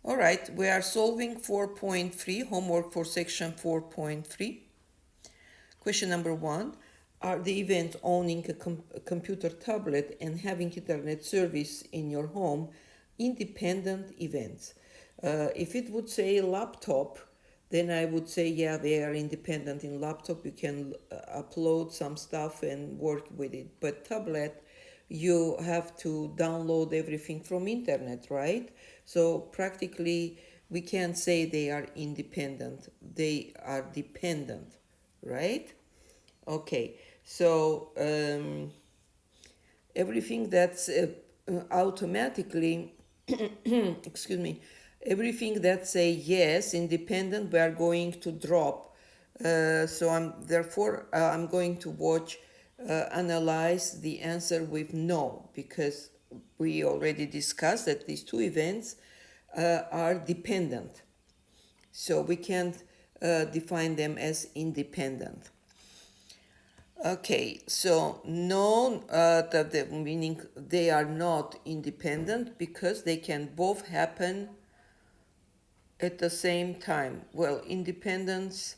All right, we are solving 4.3, homework for section 4.3. Question number 1. Are the events owning a computer tablet and having internet service in your home independent events? If it would say laptop, then I would say, yeah, they are independent in laptop. You can upload some stuff and work with it. But tablet, you have to download everything from internet, right? So practically, we can't say they are independent. They are dependent, right? Okay, so everything that's automatically, excuse me, everything that say yes, independent, we are going to drop. So I'm going to analyze the answer with no, because we already discussed that these two events are dependent. So we can't define them as independent. Okay, so no, meaning they are not independent because they can both happen at the same time. Well, independence,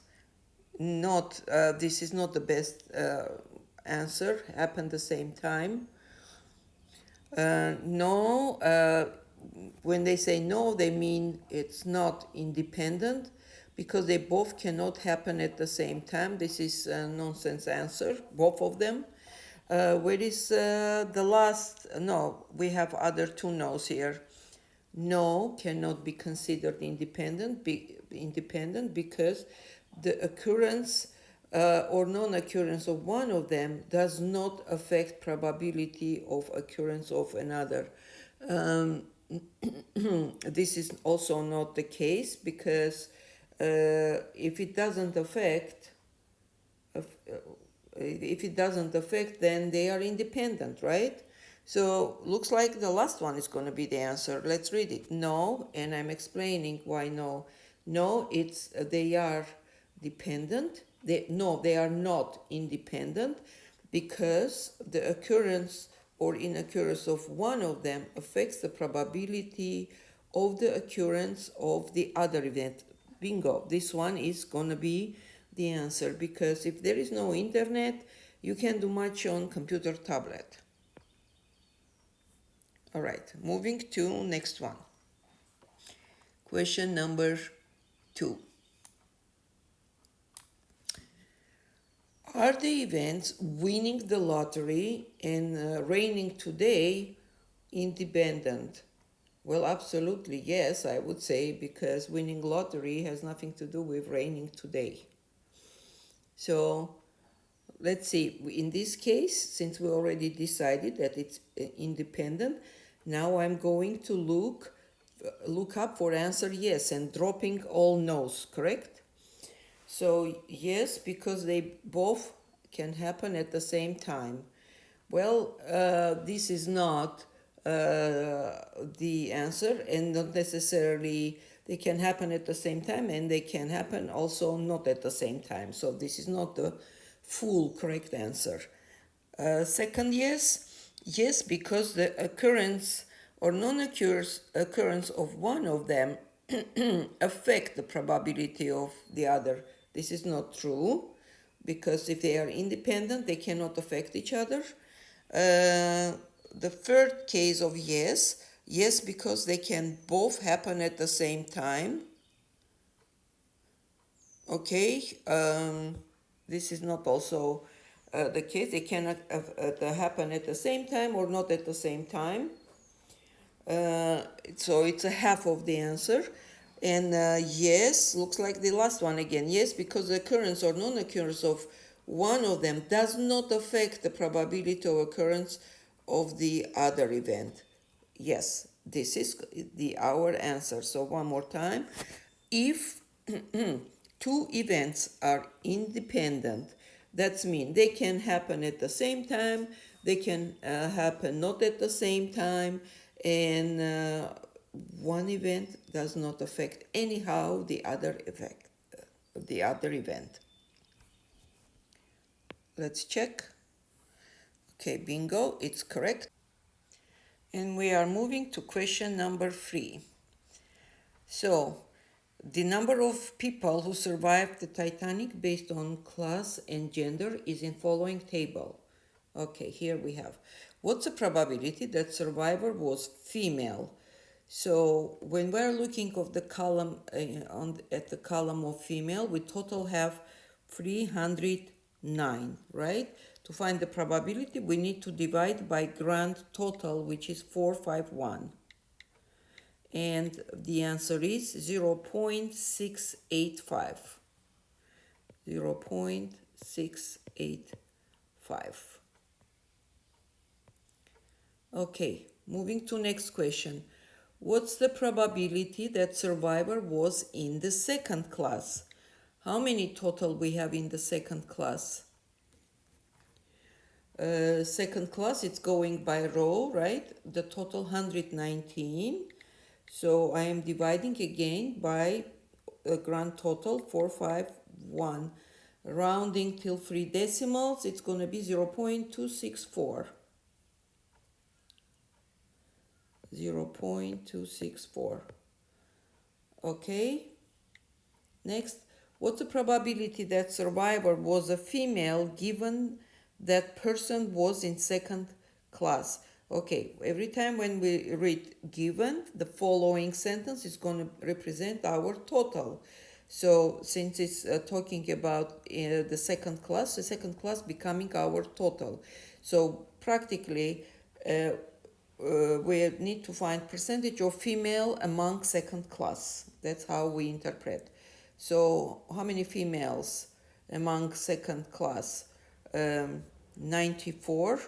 not this is not the best answer. Happen the same time. No, when they say no, they mean it's not independent because they both cannot happen at the same time. This is a nonsense answer, both of them. Where is the last? No, we have other two no's here. No cannot be considered independent because the occurrence or non-occurrence of one of them does not affect probability of occurrence of another. Um, this is also not the case because if it doesn't affect, if it doesn't affect, then they are independent, right? So looks like the last one is going to be the answer. Let's read it. No, and I'm explaining why no. No, it's they are dependent. They are not independent because the occurrence or inoccurrence of one of them affects the probability of the occurrence of the other event. Bingo. This one is going to be the answer because if there is no internet, you can do much on computer tablet. All right, moving to next one. Question number 2. Are the events winning the lottery and raining today independent? Well, absolutely yes, I would say, because winning lottery has nothing to do with raining today. So let's see, in this case, since we already decided that it's independent, now I'm going to look up for answer yes and dropping all no's, correct? So yes, because they both can happen at the same time. Well, this is not the answer, and not necessarily they can happen at the same time, and they can happen also not at the same time. So this is not the full correct answer. Second, yes, because the occurrence or non-occurrence of one of them affect the probability of the other. This is not true because if they are independent, they cannot affect each other. The third case of yes, because they can both happen at the same time. Okay, this is not also the case. They cannot happen at the same time or not at the same time. So it's a half of the answer. And yes, looks like the last one again. Yes, because the occurrence or non-occurrence of one of them does not affect the probability of occurrence of the other event. Yes, this is our answer. So one more time. If two events are independent, that means they can happen at the same time, they can happen not at the same time, and one event does not affect anyhow the other event. Let's check. Okay, bingo, it's correct. And we are moving to question number 3. So, the number of people who survived the Titanic based on class and gender is in following table. Okay, here we have. What's the probability that survivor was female? So when we're looking of the column at the column of female, we total have 309, right? To find the probability, we need to divide by grand total, which is 451. And the answer is 0.685. 0.685. Okay, moving to next question. What's the probability that survivor was in the second class? How many total we have in the second class? Second class, it's going by row, right? The total 119. So I am dividing again by a grand total 451. Rounding till 3 decimals, it's going to be 0.264. 0.264. Okay. Next, what's the probability that survivor was a female given that person was in second class? Okay, every time when we read given, the following sentence is going to represent our total. So since it's talking about the second class becoming our total. So practically, we need to find percentage of female among second class. That's how we interpret. So how many females among second class? 94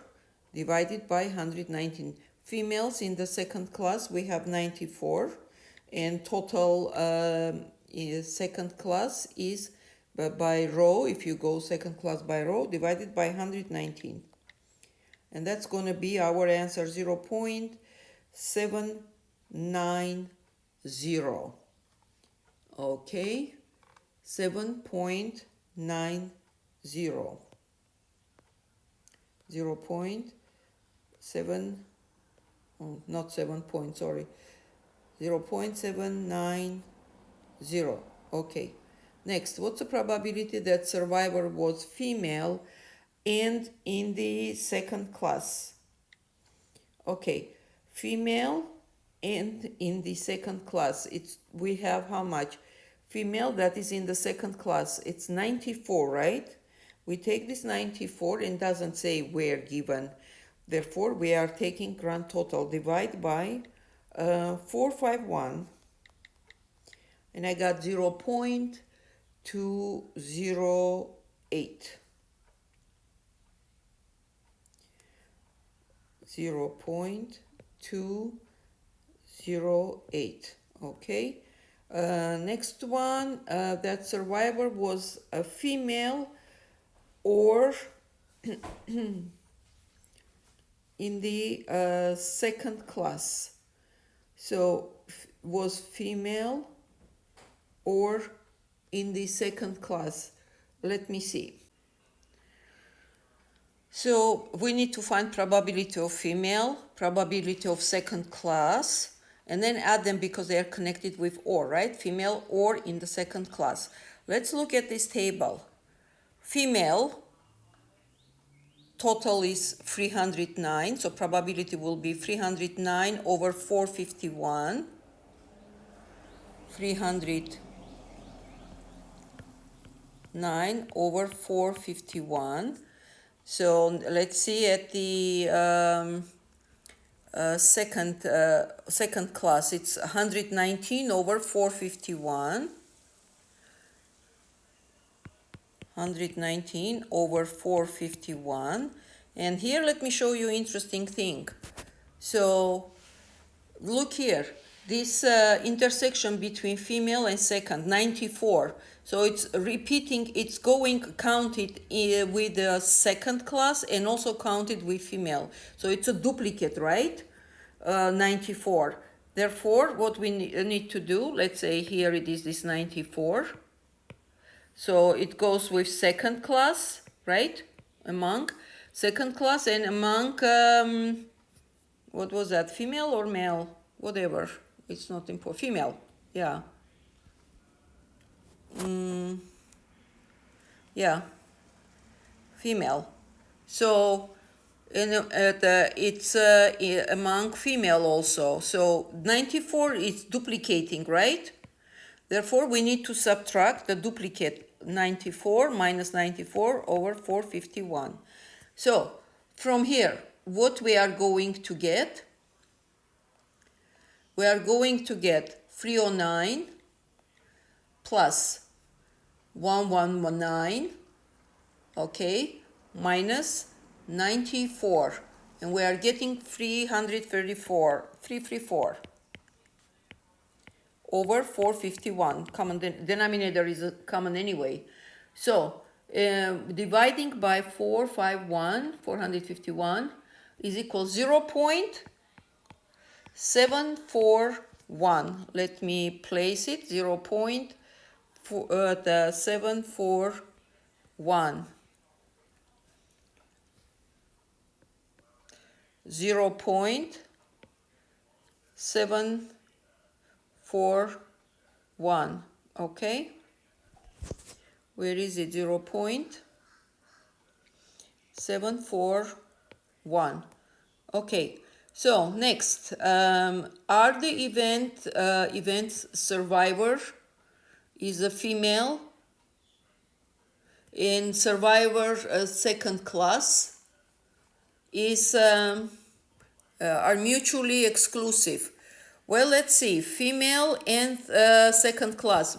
divided by 119. Females in the second class, we have 94. And total second class is by row, if you go second class by row, divided by 119. And that's going to be our answer, 0.790. Okay, 7.90. 0.7, not 7 point, sorry. 0.790. Okay. Next, what's the probability that survivor was female and in the second class? Okay, female and in the second class, we have how much? Female that is in the second class, it's 94, right? We take this 94 and doesn't say where given. Therefore, we are taking grand total, divide by 451, and I got 0.208. 0.208. Okay. Next one, that survivor was a female or in the second class. So was female or in the second class. Let me see. So we need to find probability of female, probability of second class, and then add them because they are connected with or, right? Female or in the second class. Let's look at this table. Female, total is 309, so probability will be 309 over 451. 309 over 451. So let's see at the second class, it's 119 over 451. 119 over 451. And here, let me show you interesting thing. So look here, this intersection between female and second, 94. So it's repeating, it's going counted with the second class and also counted with female. So it's a duplicate, right? 94. Therefore, what we need to do, let's say here it is this 94. So it goes with second class, right? Among second class and among, what was that, female or male? Whatever, it's not important, female. Yeah. Yeah. Female. So it's among female also. So 94 is duplicating, right? Therefore, we need to subtract the duplicate 94 minus 94 over 451. So from here, what we are going to get? We are going to get 309 plus 119, okay, minus 94. And we are getting 334 over 451. Common denominator is a common anyway. So dividing by 451 is equal 0.741. Let me place it, 0.741. 0.741. Okay, where is it? 0.741. Okay, so next, are the event survivor is a female, in survivor second class is are mutually exclusive. Well, let's see, female and second class,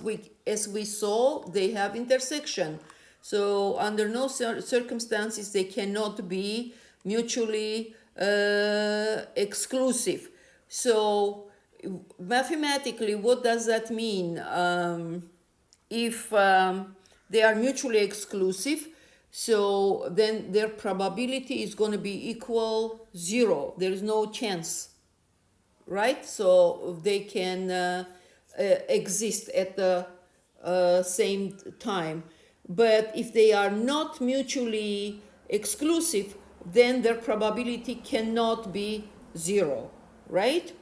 as we saw, they have intersection. So under no circumstances they cannot be mutually exclusive. So mathematically, what does that mean? If they are mutually exclusive, so then their probability is going to be equal 0. There is no chance, right? So they can exist at the same time. But if they are not mutually exclusive, then their probability cannot be 0, right?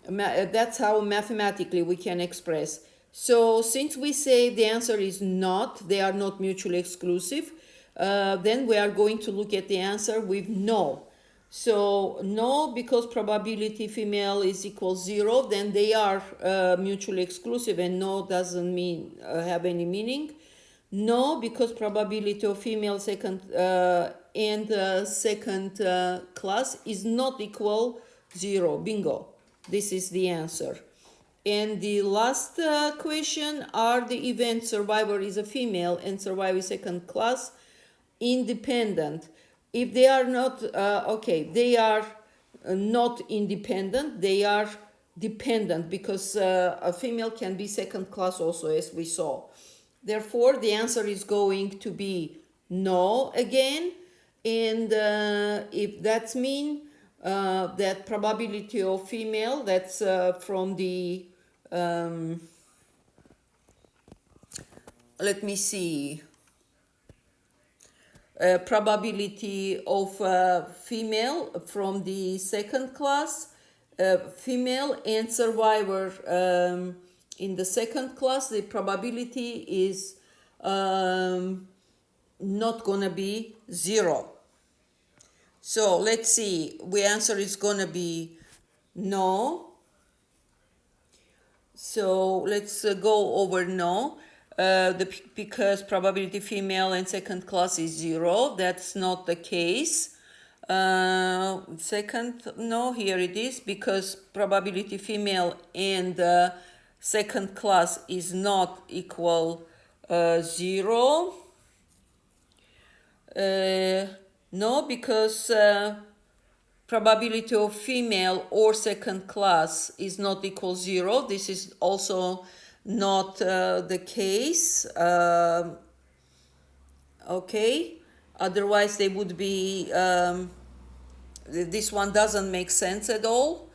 That's how mathematically we can express. So since we say the answer is not, they are not mutually exclusive, then we are going to look at the answer with no. So no, because probability female is equal 0, then they are mutually exclusive, and no doesn't mean have any meaning. No, because probability of female second and second class is not equal 0. Bingo. This is the answer. And the last question, are the event survivor is a female and survivor second class independent? If they are not, okay, they are not independent, they are dependent, because a female can be second class also, as we saw. Therefore, the answer is going to be no again. And if that's mean that probability of female, that's from the, let me see, probability of female from the second class, female and survivor in the second class, the probability is not gonna be 0. So let's see, the answer is gonna be no. So let's go over no. Because probability female and second class is 0, that's not the case. Second, no, here it is, because probability female and second class is not equal 0. No, because probability of female or second class is not equal 0. This is also not the case. Okay, otherwise they would be, this one doesn't make sense at all.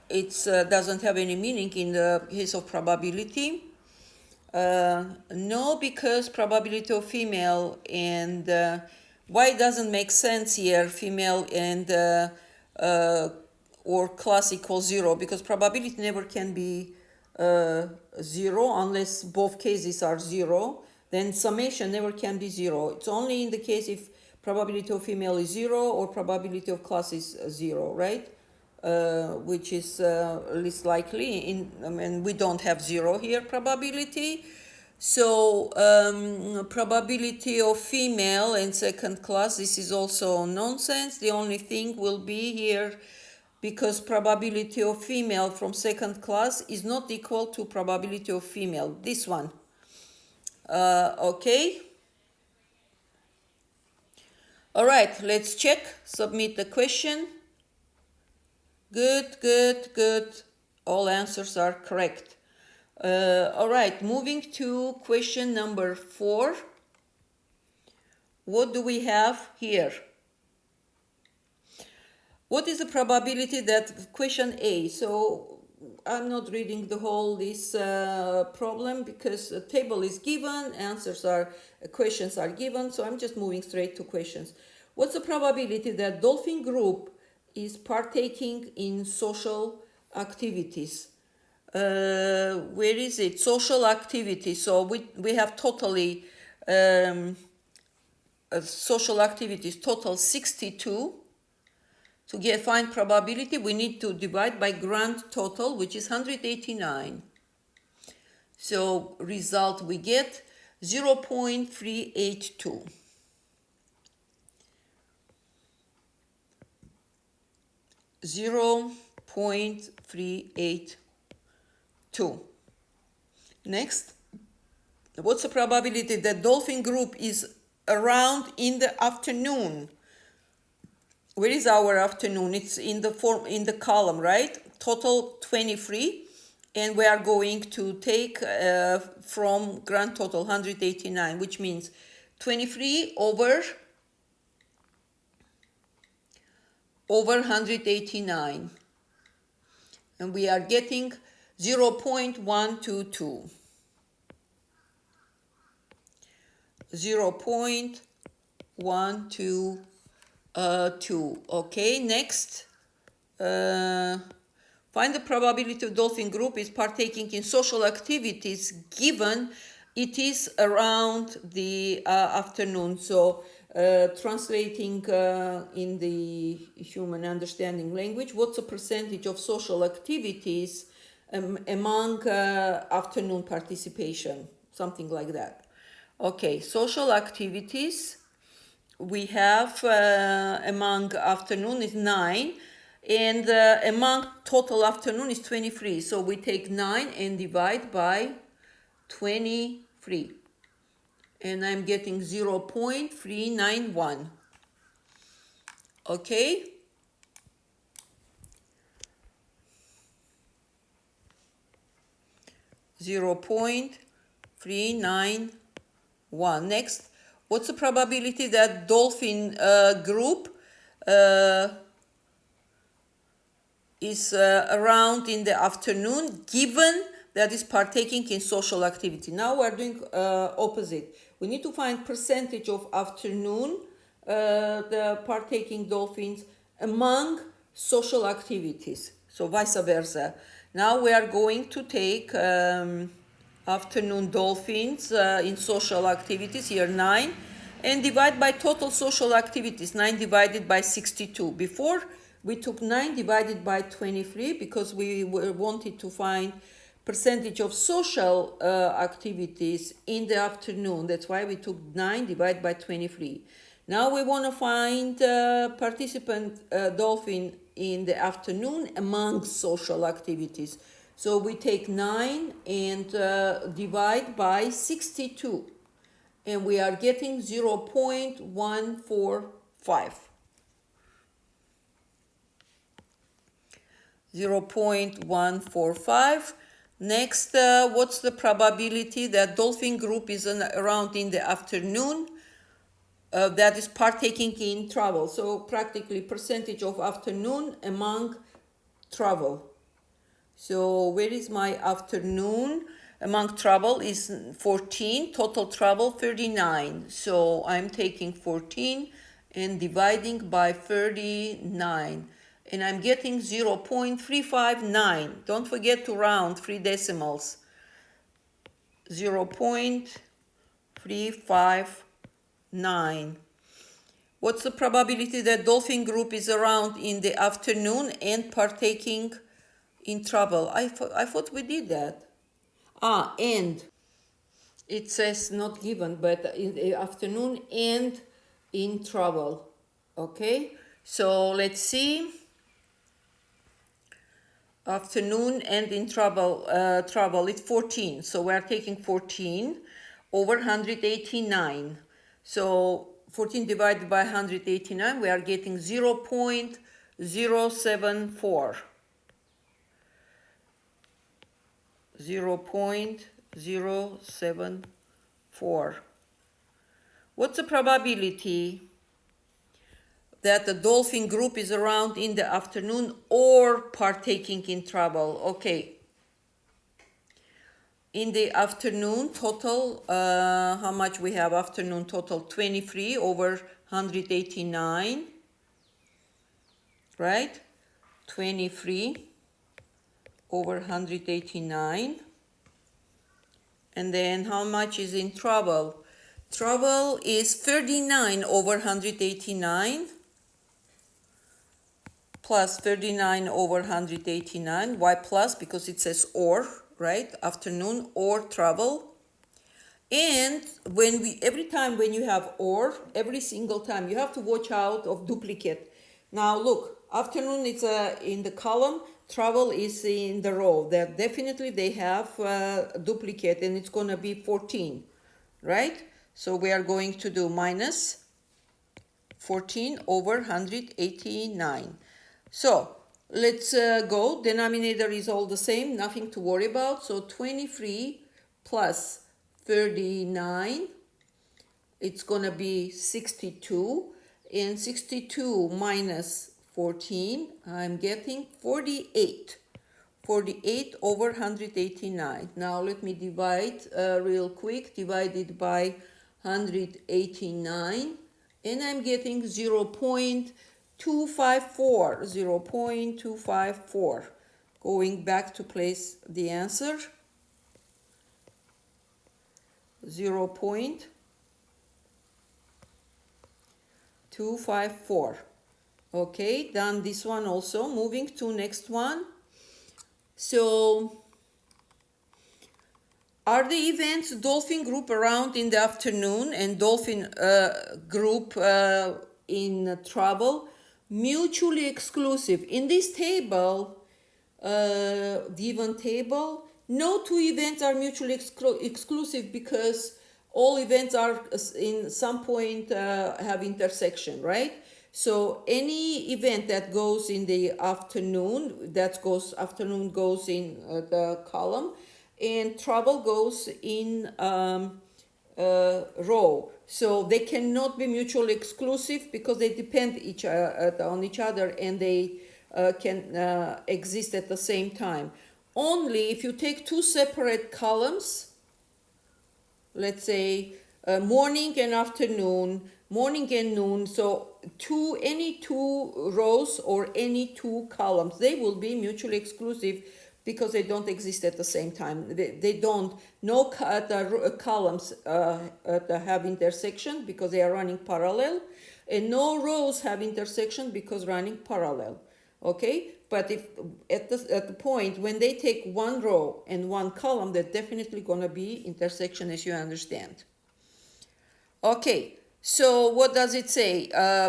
It doesn't have any meaning in the case of probability. No, because probability of female and why it doesn't make sense here, female and or class equals 0, because probability never can be 0 unless both cases are 0. Then summation never can be 0. It's only in the case if probability of female is 0 or probability of class is 0, right? Which is least likely. We don't have 0 here probability. So probability of female in second class, this is also nonsense. The only thing will be here, because probability of female from second class is not equal to probability of female, this one. Okay. All right, let's check. Submit the question. Good, good, good. All answers are correct. All right, moving to question number 4. What do we have here? What is the probability that question A? So I'm not reading the whole this problem because a table is given, questions are given, so I'm just moving straight to questions. What's the probability that dolphin group is partaking in social activities? Where is it? Social activities. So we have totally social activities, total 62. To find probability, we need to divide by grand total, which is 189. So result we get 0.382. 0.382. Next, what's the probability that dolphin group is around in the afternoon? Where is our afternoon? It's in the column, right? Total 23, and we are going to take from grand total 189, which means 23 over 189, and we are getting 0.122. 0.122. Okay, next, find the probability of dolphin group is partaking in social activities given it is around the afternoon. So translating in the human understanding language, what's the percentage of social activities among afternoon participation? Something like that. Okay, social activities. We have among afternoon is 9, and among total afternoon is 23. So we take 9 and divide by 23. And I'm getting 0.391. Okay. .391. Next, what's the probability that dolphin group is around in the afternoon given that is partaking in social activity? Now we're doing opposite. We need to find percentage of afternoon the partaking dolphins among social activities. So vice versa. Now we are going to take afternoon dolphins in social activities, here 9, and divide by total social activities, 9 divided by 62. Before we took 9 divided by 23 because we wanted to find percentage of social activities in the afternoon. That's why we took 9 divided by 23. Now we want to find participant dolphin in the afternoon among social activities. So we take 9 and divide by 62. And we are getting 0.145. 0.145. Next, what's the probability that dolphin group is around in the afternoon that is partaking in travel? So practically percentage of afternoon among travel. So where is my afternoon? Among travel is 14, total travel 39. So I'm taking 14 and dividing by 39. and I'm getting 0.359. Don't forget to round 3 decimals. 0.359. What's the probability that dolphin group is around in the afternoon and partaking in trouble? I thought we did that. And it says not given, but in the afternoon and in trouble. Okay, so let's see. Afternoon and in trouble, it's 14. So we're taking 14 over 189. So 14 divided by 189, we are getting 0.074. 0.074. What's the probability that the dolphin group is around in the afternoon or partaking in trouble? Okay. In the afternoon total, how much we have afternoon total? 23 over 189, right? 23 over 189. And then how much is in trouble? Trouble is 39 over 189 plus 39 over 189. Why plus? Because it says or, right? Afternoon or trouble. And every time when you have or, every single time, you have to watch out of duplicate. Now look, afternoon is in the column, trouble is in the row. That definitely they have duplicate, and it's going to be 14, right? So we are going to do minus 14 over 189. So let's go. Denominator is all the same, nothing to worry about. So 23 plus 39, it's gonna be 62, and 62 minus 14, I'm getting 48. 48 over 189. Now let me divide real quick. Divided by 189, and I'm getting 0.254. 0.254. Going back to place the answer. 0.254. Okay, done this one also. Moving to next one. So are the events dolphin group around in the afternoon and dolphin group in trouble mutually exclusive? In this table, given table, no two events are mutually exclusive because all events are in some point have intersection, right? So any event that goes in the afternoon, afternoon goes in the column, and trouble goes in row. So they cannot be mutually exclusive because they depend on each other, and they can exist at the same time. Only if you take two separate columns, let's say morning and afternoon, morning and noon, so any two rows or any two columns, they will be mutually exclusive because they don't exist at the same time. They don't, no columns have intersection because they are running parallel, and no rows have intersection because running parallel. Okay, but if at the point when they take one row and one column, they're definitely going to be intersection, as you understand. Okay, so what does it say?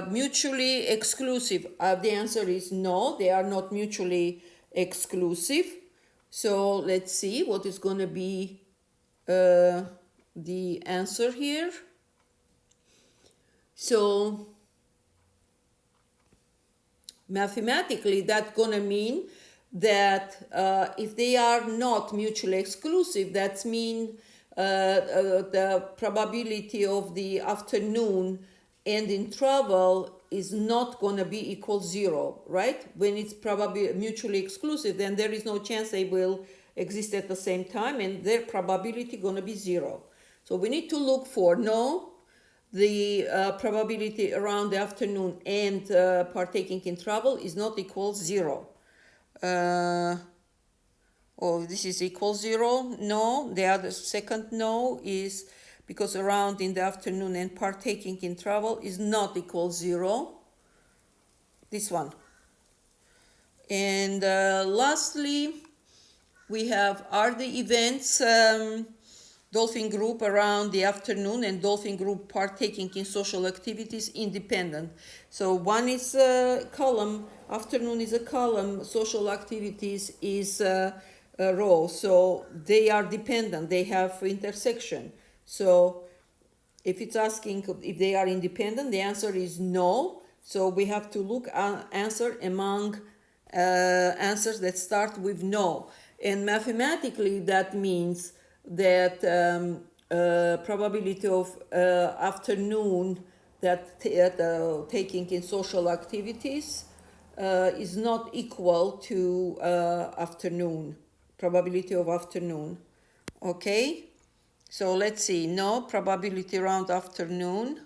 Mutually exclusive. The answer is no, they are not mutually exclusive. So let's see what is going to be the answer here. So mathematically, that's going to mean that if they are not mutually exclusive, that means the probability of the afternoon and in trouble is not going to be equal 0, right? When it's probably mutually exclusive, then there is no chance they will exist at the same time, and their probability going to be 0. So we need to look for no, the probability around the afternoon and partaking in travel is not equal 0. Oh, this is equal 0? No. The other second no is because around in the afternoon and partaking in travel is not equal 0. This one. And lastly, we have, are the events dolphin group around the afternoon and dolphin group partaking in social activities independent? So one is a column, afternoon is a column, social activities is a row. So they are dependent, they have intersection. So if it's asking if they are independent, the answer is no. So we have to look at answer among answers that start with no. And mathematically, that means that probability of afternoon that taking in social activities is not equal to afternoon, probability of afternoon. Okay, so let's see. No, probability around afternoon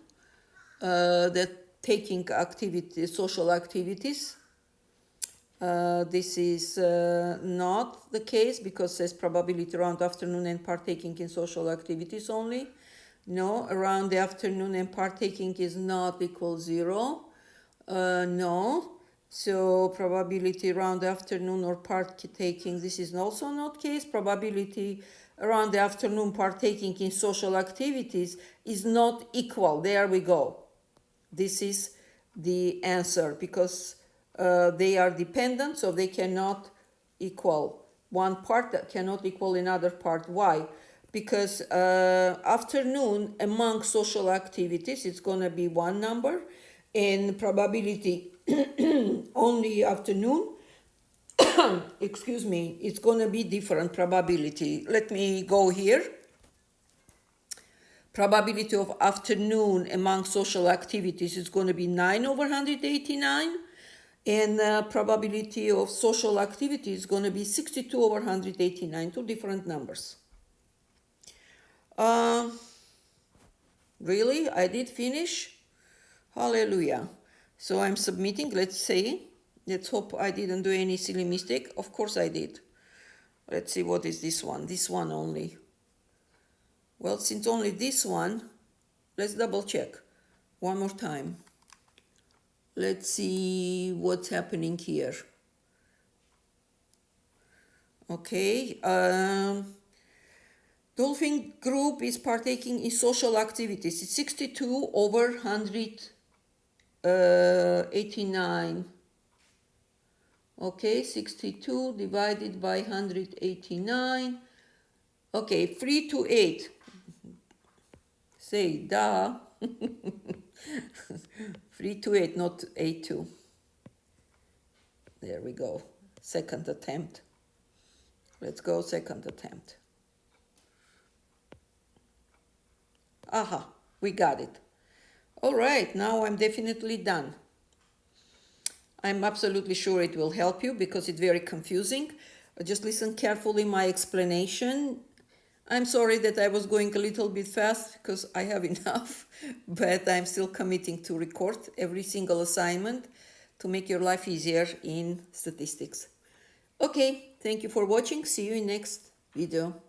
that taking activity, social activities. This is not the case because it says probability around afternoon and partaking in social activities only. No, around the afternoon and partaking is not equal 0. No, so probability around the afternoon or partaking, this is also not case. Probability around the afternoon partaking in social activities is not equal. There we go. This is the answer because they are dependent, so they cannot equal. One part that cannot equal another part. Why? Because afternoon among social activities, it's going to be one number, and probability only afternoon, excuse me, it's going to be different probability. Let me go here. Probability of afternoon among social activities is going to be 9 over 189. And probability of social activity is going to be 62 over 189, two different numbers. Really? I did finish? Hallelujah. So I'm submitting, let's say. Let's hope I didn't do any silly mistake. Of course I did. Let's see, what is this one? This one only. Well, since only this one, let's double check. One more time. Let's see what's happening here. Okay. Dolphin group is partaking in social activities. It's 62 over 189. Okay, 62 divided by 189. Okay, 3 to 8. Say, duh. 3 to 8, not 8 to. There we go. Second attempt. Let's go, second attempt. Aha, we got it. All right, now I'm definitely done. I'm absolutely sure it will help you because it's very confusing. Just listen carefully my explanation. I'm sorry that I was going a little bit fast because I have enough, but I'm still committing to record every single assignment to make your life easier in statistics. Okay, thank you for watching. See you in next video.